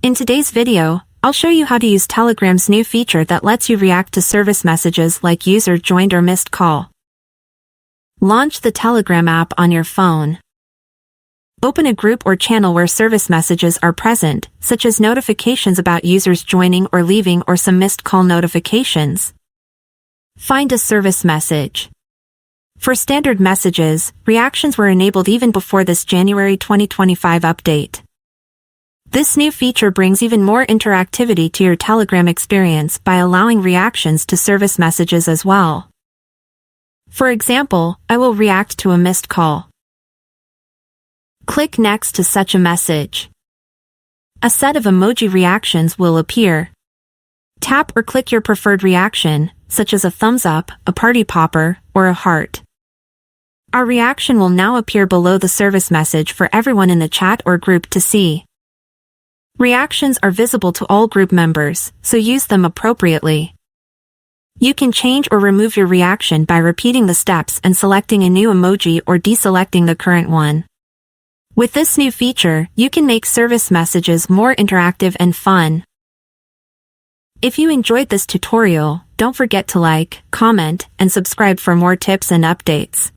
In today's video, I'll show you how to use Telegram's new feature that lets you react to service messages like user joined or missed call. Launch the Telegram app on your phone. Open a group or channel where service messages are present, such as notifications about users joining or leaving or some missed call notifications. Find a service message. For standard messages, reactions were enabled even before this January 2025 update. This new feature brings even more interactivity to your Telegram experience by allowing reactions to service messages as well. For example, I will react to a missed call. Click Next to such a message. A set of emoji reactions will appear. Tap or click your preferred reaction, such as a thumbs up, a party popper, or a heart. Our reaction will now appear below the service message for everyone in the chat or group to see. Reactions are visible to all group members, so use them appropriately. You can change or remove your reaction by repeating the steps and selecting a new emoji or deselecting the current one. With this new feature, you can make service messages more interactive and fun. If you enjoyed this tutorial, don't forget to like, comment, and subscribe for more tips and updates.